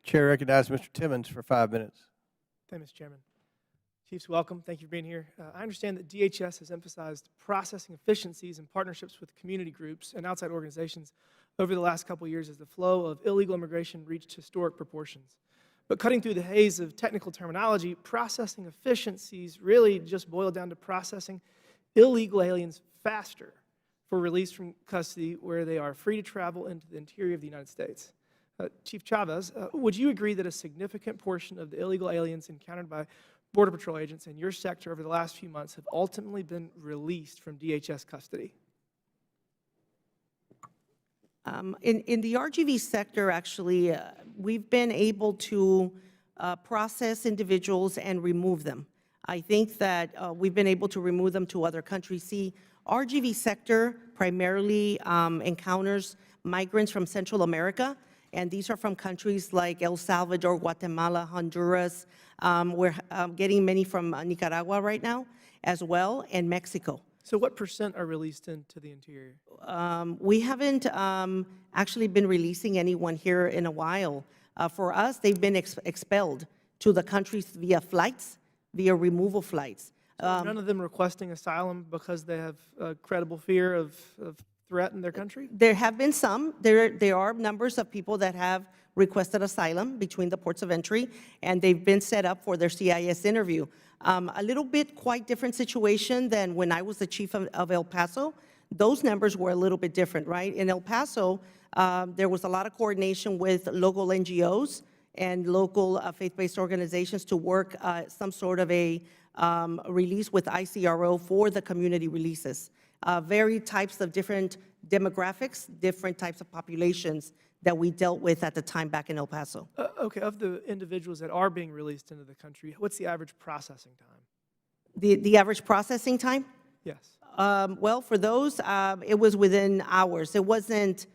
Chair recognizes Mr. Timmons for 5 minutes. Thank you, Mr. Chairman. Chiefs, welcome. Thank you for being here. I understand that DHS has emphasized processing efficiencies and partnerships with community groups and outside organizations over the last couple of years as the flow of illegal immigration reached historic proportions. But cutting through the haze of technical terminology, processing efficiencies really just boil down to processing illegal aliens faster for release from custody where they are free to travel into the interior of the United States. Chief Chavez, would you agree that a significant portion of the illegal aliens encountered by Border Patrol agents in your sector over the last few months have ultimately been released from DHS custody? In the RGV sector, actually, we've been able to process individuals and remove them. I think that we've been able to remove them to other countries. See, RGV sector primarily encounters migrants from Central America, and these are from countries like El Salvador, Guatemala, Honduras. We're getting many from Nicaragua right now as well, and Mexico. So what % are released into the interior? We haven't actually been releasing anyone here in a while. For us, they've been expelled to the countries via flights, via removal flights. So none of them requesting asylum because they have a credible fear of threat in their country? There have been some. There are numbers of people that have requested asylum between the ports of entry, and they've been set up for their CIS interview. A little bit quite different situation than when I was the chief of El Paso. Those numbers were a little bit different, right? In El Paso, there was a lot of coordination with local NGOs and local faith-based organizations to work some sort of a release with ICRO for the community releases. Very types of different demographics, different types of populations that we dealt with at the time back in El Paso. Okay, of the individuals that are being released into the country, what's the average processing time? The average processing time? Yes. Well, for those, it was within hours. It wasn't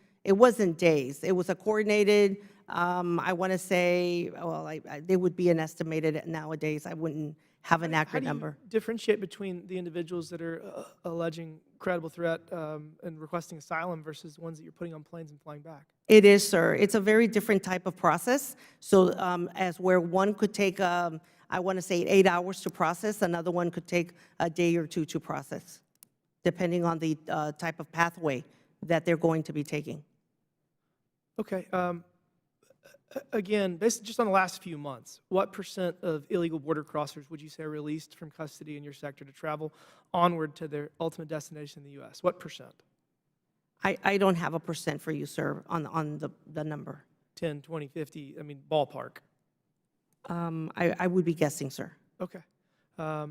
days. It was a coordinated, I want to say, well, they would be an estimated nowadays. I wouldn't have an accurate number. How do you differentiate between the individuals that are alleging credible threat and requesting asylum versus ones that you're putting on planes and flying back? It is, sir. It's a very different type of process. So as where one could take, I want to say 8 hours to process, another one could take a day or two to process, depending on the type of pathway that they're going to be taking. Okay. Again, based just on the last few months, what % of illegal border crossers would you say are released from custody in your sector to travel onward to their ultimate destination in the U.S.? What %? I don't have a % for you, sir, on the number. 10, 20, 50, I mean, ballpark. I would be guessing, sir. Okay. Well,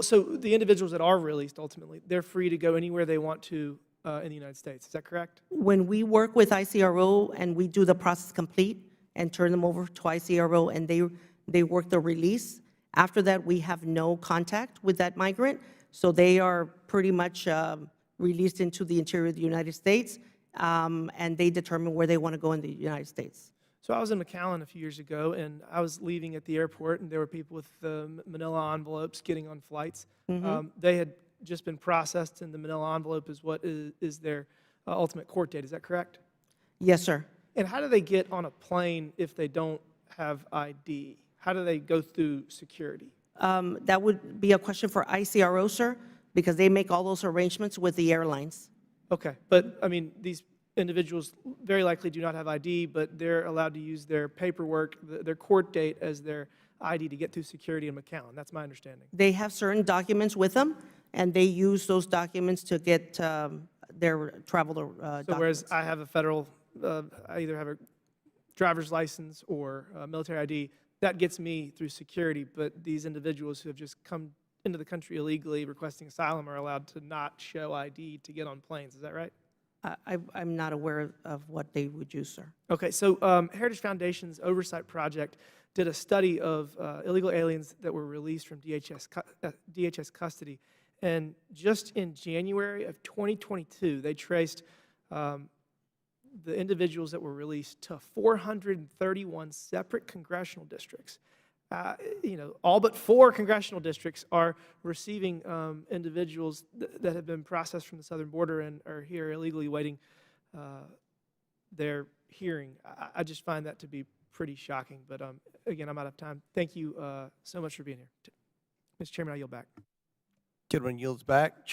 so the individuals that are released, ultimately, they're free to go anywhere they want to in the United States. Is that correct? When we work with ICRO and we do the process complete and turn them over to ICRO and they work the release, after that we have no contact with that migrant, so they are pretty much released into the interior of the United States, and they determine where they want to go in the United States. So I was in McAllen a few years ago, and I was leaving at the airport, and there were people with manila envelopes getting on flights. They had just been processed, and the manila envelope is what is their ultimate court date. Is that correct? Yes, sir. And how do they get on a plane if they don't have ID? How do they go through security? That would be a question for ICRO, sir, because they make all those arrangements with the airlines. Okay, but I mean, these individuals very likely do not have ID, but they're allowed to use their paperwork, their court date as their ID to get through security in McAllen. That's my understanding. They have certain documents with them, and they use those documents to get their travel documents. So whereas I have a federal, I either have a driver's license or military ID, that gets me through security, but these individuals who have just come into the country illegally requesting asylum are allowed to not show ID to get on planes. Is that right? I'm not aware of what they would use, sir. Okay, so Heritage Foundation's Oversight Project did a study of illegal aliens that were released from DHS custody. And just in January of 2022, they traced the individuals that were released to 431 separate congressional districts. All but 4 congressional districts are receiving individuals that have been processed from the southern border and are here illegally waiting their hearing. I just find that to be pretty shocking. But again, I'm out of time. Thank you so much for being here. Mr. Chairman, I yield back. Gentleman yields back.